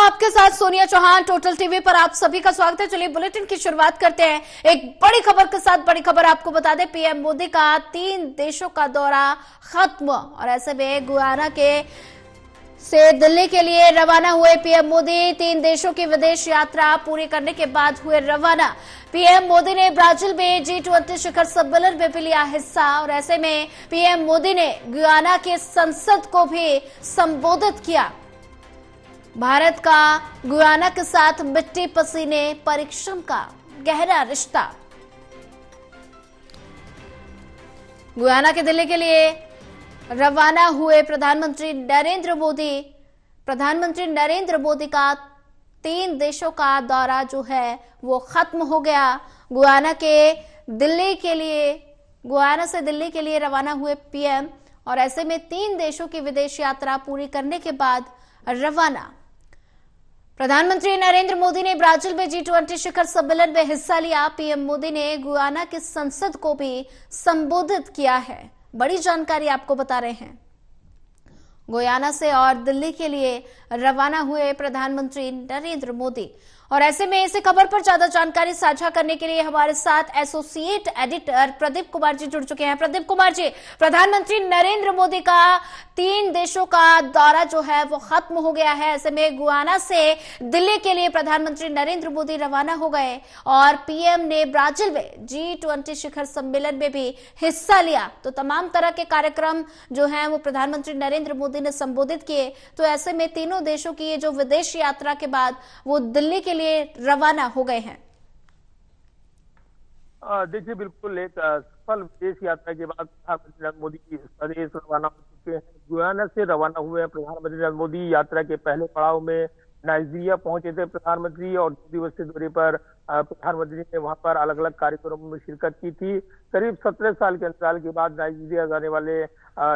आपके साथ Sonia Chauhan, total TV पर आप सभी का स्वागत है। चलिए बुलेटिन की शुरुआत करते हैं एक बड़ी खबर के साथ। बड़ी खबर आपको बता दें, पीएम मोदी का 3 देशों का दौरा खत्म और ऐसे में गुयाना के से दिल्ली के लिए रवाना हुए पीएम मोदी। 3 देशों की विदेश यात्रा पूरी करने के बाद हुए रवाना। पीएम मोदी ने ब्राजील में G20 शिखर सम्मेलन में भी लिया हिस्सा और ऐसे में पीएम मोदी ने गुयाना के संसद को भी संबोधित किया। भारत का गुयाना के साथ मिट्टी पसीने परिश्रम का गहरा रिश्ता। गुयाना के दिल्ली के लिए रवाना हुए प्रधानमंत्री नरेंद्र मोदी का 3 देशों का दौरा जो है वो खत्म हो गया। गुयाना से दिल्ली के लिए रवाना हुए पीएम और ऐसे में 3 देशों की विदेश यात्रा पूरी करने के बाद रवाना। प्रधानमंत्री नरेंद्र मोदी ने ब्राजील में G20 शिखर सम्मेलन में हिस्सा लिया। पीएम मोदी ने गुयाना की संसद को भी संबोधित किया है। बड़ी जानकारी आपको बता रहे हैं। गुयाना से और दिल्ली के लिए रवाना हुए प्रधानमंत्री नरेंद्र मोदी और ऐसे में इस खबर पर ज्यादा जानकारी साझा करने के लिए हमारे साथ एसोसिएट एडिटर प्रदीप कुमार जी जुड़ चुके हैं। प्रदीप कुमार जी, प्रधानमंत्री नरेंद्र मोदी का 3 देशों का दौरा जो है वो खत्म हो गया है। ऐसे में गुयाना से दिल्ली के लिए प्रधानमंत्री नरेंद्र मोदी रवाना हो गए और पीएम ने ब्राजील में G20 शिखर सम्मेलन में भी हिस्सा लिया। तो तमाम तरह के कार्यक्रम जो है वो प्रधानमंत्री नरेंद्र मोदी ने संबोधित किए। तो ऐसे में तीनों देशों की जो विदेश यात्रा के बाद वो दिल्ली के लिए रवाना हो गए हैं। देखिए, बिल्कुल एक सफल विदेश यात्रा के बाद प्रधानमंत्री नरेंद्र मोदी स्वदेश रवाना हो चुके हैं। गुयाना से रवाना हुए हैं प्रधानमंत्री नरेंद्र मोदी। यात्रा के पहले पड़ाव में नाइजीरिया पहुंचे थे प्रधानमंत्री और 2 दिवसीय दौरे पर प्रधानमंत्री ने वहां पर अलग अलग कार्यक्रमों में शिरकत की थी। करीब 17 साल के अंतराल के बाद नाइजीरिया जाने वाले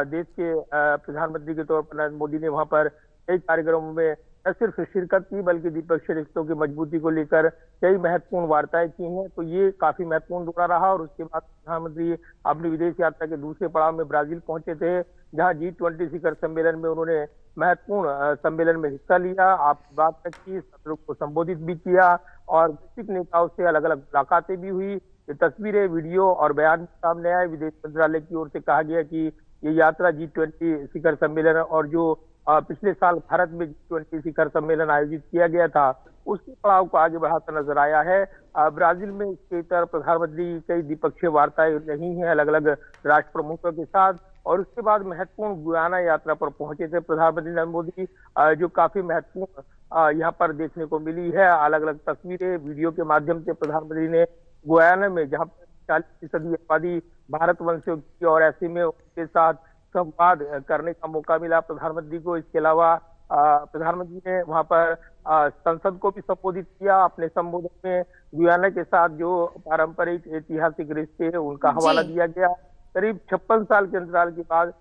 देश के प्रधानमंत्री के तौर पर नरेंद्र मोदी ने वहां पर कई कार्यक्रमों में न सिर्फ शिरकत की बल्कि द्विपक्षीय रिश्तों की मजबूती को लेकर कई महत्वपूर्ण वार्ताएं की हैं। तो ये काफी महत्वपूर्ण दौरा रहा और उसके बाद प्रधानमंत्री अपनी विदेश यात्रा के दूसरे पड़ाव में ब्राजील पहुंचे थे, जहां G20 शिखर सम्मेलन में उन्होंने महत्वपूर्ण सम्मेलन में हिस्सा लिया। आप बात की, सत्र को संबोधित भी किया और वैश्विक नेताओं से अलग अलग मुलाकातें भी हुई। ये तस्वीरें, वीडियो और बयान सामने आए। विदेश मंत्रालय की ओर से कहा गया कि ये यात्रा G20 शिखर सम्मेलन और जो पिछले साल भारत में G20 शिखर सम्मेलन आयोजित किया गया था उसके पड़ाव को आगे बढ़ाता नजर आया है। ब्राजील में इसके तरह प्रधानमंत्री कई द्विपक्षीय वार्ताएं रही हैं अलग अलग राष्ट्र प्रमुखों के साथ और उसके बाद महत्वपूर्ण गुयाना यात्रा पर पहुंचे थे प्रधानमंत्री नरेंद्र मोदी, जो काफी महत्वपूर्ण यहाँ पर देखने को मिली है। अलग अलग तस्वीरें, वीडियो के माध्यम से प्रधानमंत्री ने गुयाना में, जहाँ पर 40% आबादी भारतवंशियों की और ऐसे में उनके साथ संवाद करने का मौका मिला प्रधानमंत्री को। इसके अलावा प्रधानमंत्री ने वहां पर संसद को भी संबोधित किया। अपने संबोधन में गुयाना के साथ जो पारंपरिक ऐतिहासिक रिश्ते हैं उनका हवाला दिया गया। करीब 56 साल के अंतराल के बाद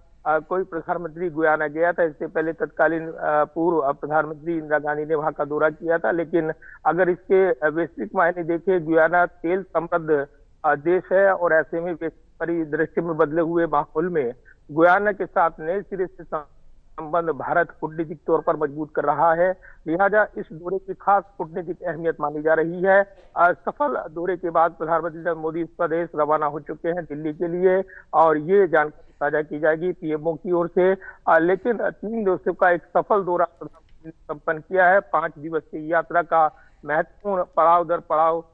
कोई प्रधानमंत्री गुयाना गया था। इससे पहले तत्कालीन पूर्व प्रधानमंत्री इंदिरा गांधी ने वहां का दौरा किया था। लेकिन अगर इसके वैश्विक मायने देखें, गुयाना तेल समृद्ध देश है और ऐसे में परिदृश्य में बदले हुए माहौल में गुयाना के साथ नए सिरे से संबंध भारत कूटनीतिक तौर पर मजबूत कर रहा है। लिहाजा इस दौरे की खास कूटनीतिक अहमियत मानी जा रही है। सफल दौरे के बाद प्रधानमंत्री नरेंद्र मोदी स्वदेश रवाना हो चुके हैं दिल्ली के लिए और ये जानकारी साझा की जाएगी पीएमओ की ओर से। लेकिन 3 दिवसों का एक सफल दौरा प्रधानमंत्री ने संपन्न किया है। 5 दिवसीय यात्रा का महत्वपूर्ण पड़ाव दर पड़ाव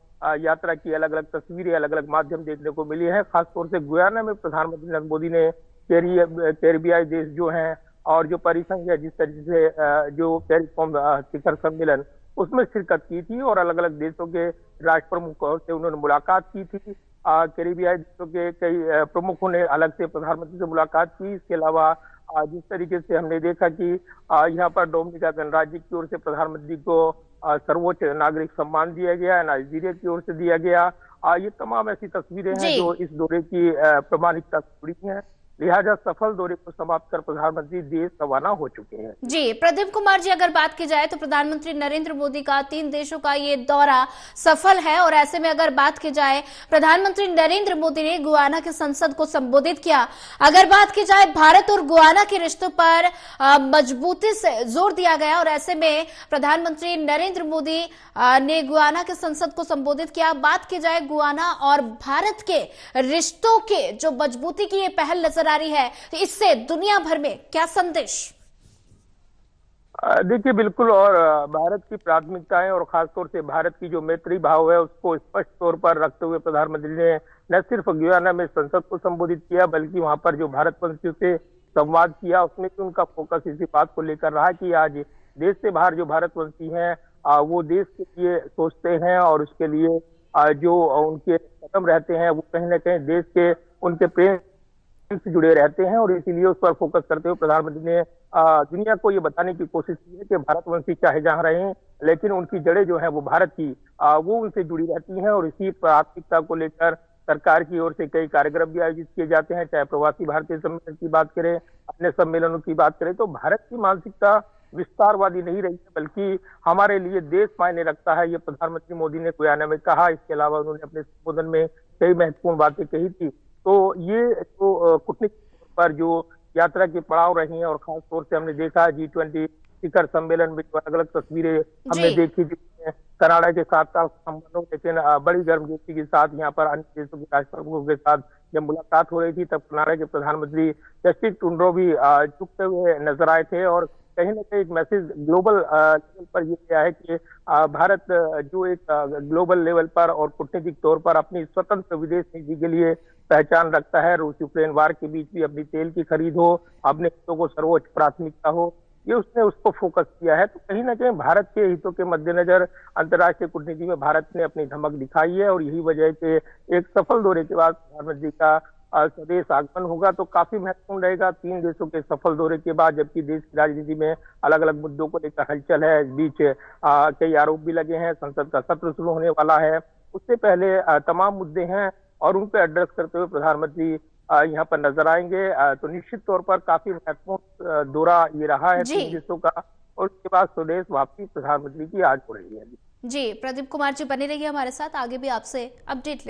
यात्रा की अलग अलग तस्वीरें, अलग अलग माध्यम देखने को मिली है। खासतौर से गुयाना में प्रधानमंत्री नरेंद्र मोदी ने कैरिबियाई देश जो हैं और जो परिसंघ है, जिस तरीके से जो कैरिकॉम शिखर सम्मेलन उसमें शिरकत की थी और अलग अलग देशों के राष्ट्र प्रमुखों से उन्होंने मुलाकात की थी। कैरिबियाई देशों के कई प्रमुखों ने अलग से प्रधानमंत्री से मुलाकात की। इसके अलावा जिस तरीके से हमने देखा कि यहाँ पर डोमिनिका गणराज्य की ओर से प्रधानमंत्री को सर्वोच्च नागरिक सम्मान दिया गया, नाइजीरिया की ओर से दिया गया। ये तमाम ऐसी तस्वीरें हैं जो इस दौरे की प्रमाणिकता जुड़ी हैं। लिहाजा सफल दौरे को समाप्त कर प्रधानमंत्री देश रवाना हो चुके हैं। जी प्रदीप कुमार जी, अगर बात की जाए तो प्रधानमंत्री नरेंद्र मोदी का 3 देशों का ये दौरा सफल है और ऐसे में अगर बात की जाए प्रधानमंत्री नरेंद्र मोदी ने गुयाना की संसद को संबोधित किया। अगर बात की जाए भारत और गुयाना के रिश्तों पर मजबूती से जोर दिया गया और ऐसे में प्रधानमंत्री नरेंद्र मोदी ने गुयाना के संसद को संबोधित किया। बात की जाए गुयाना और भारत के रिश्तों के जो मजबूती की ये पहल नजर आ रही है, तो इससे दुनिया भर में क्या संदेश? देखिए बिल्कुल, और भारत की प्राथमिकताएं और खासतौर से भारत की जो मैत्री भाव है उसको स्पष्ट तौर पर रखते हुए प्रधानमंत्री ने न सिर्फ गुयाना में संसद को संबोधित किया बल्कि वहां पर जो भारतवंशियों से संवाद किया उसमें भी उनका फोकस इसी बात को लेकर रहा कि आज देश से बाहर जो भारतवंशी हैं वो देश के लिए सोचते हैं और उसके लिए जो उनके कदम रहते हैं वो कहीं ना कहीं देश के उनके प्रेम से जुड़े रहते हैं और इसीलिए उस पर फोकस करते हुए प्रधानमंत्री ने दुनिया को ये बताने की कोशिश की है कि भारतवंशी चाहे जहां रहें लेकिन उनकी जड़ें जो है वो भारत की वो उनसे जुड़ी रहती हैं और इसी प्राथमिकता को लेकर सरकार की ओर से कई कार्यक्रम भी आयोजित किए जाते हैं। चाहे प्रवासी भारतीय सम्मेलन की बात करें, अन्य सम्मेलनों की बात करें, तो भारत की मानसिकता विस्तारवादी नहीं रही है बल्कि हमारे लिए देश मायने रखता है, ये प्रधानमंत्री मोदी ने गुयाना में कहा। इसके अलावा उन्होंने अपने संबोधन में कई महत्वपूर्ण बातें कही थी। तो ये जो कूटनीतिक तौर पर जो यात्रा के पड़ाव रही हैं और खास तौर से हमने देखा G20 शिखर सम्मेलन में जो अलग अलग तस्वीरें हमने देखी जिसमें कनाडा के साथ साथ संबंधों लेकिन बड़ी गर्मजोशी के साथ यहाँ पर अन्य देशों के राष्ट्रप्रमुखों के साथ जब मुलाकात हो रही थी तब कनाडा के प्रधानमंत्री जस्टिन ट्रूडो भी झुकते हुए नजर आए थे और कहीं ना कहीं एक मैसेज ग्लोबल लेवल पर ये गया है कि भारत जो एक ग्लोबल लेवल पर और कूटनीतिक तौर पर अपनी स्वतंत्र विदेश नीति के लिए पहचान रखता है। रूस यूक्रेन वार के बीच भी अपनी तेल की खरीद हो, अपने हितों को सर्वोच्च प्राथमिकता हो, ये उसने उसको फोकस किया है। तो कहीं ना कहीं भारत के हितों के मद्देनजर अंतर्राष्ट्रीय कूटनीति में भारत ने अपनी धमक दिखाई है और यही वजह है कि एक सफल दौरे के बाद प्रधानमंत्री का स्वदेश आगमन होगा तो काफी महत्वपूर्ण रहेगा। 3 देशों के सफल दौरे के बाद जबकि देश की राजनीति में अलग अलग मुद्दों को लेकर हलचल है, इस बीच कई आरोप भी लगे हैं, संसद का सत्र शुरू होने वाला है, उससे पहले तमाम मुद्दे हैं और उन पर एड्रेस करते हुए प्रधानमंत्री यहाँ पर नजर आएंगे। तो निश्चित तौर पर काफी महत्वपूर्ण दौरा ये रहा है 3 देशों का और उसके बाद स्वदेश वापसी प्रधानमंत्री की आज हो रही है। जी प्रदीप कुमार जी बने रहिए हमारे साथ, आगे भी आपसे अपडेट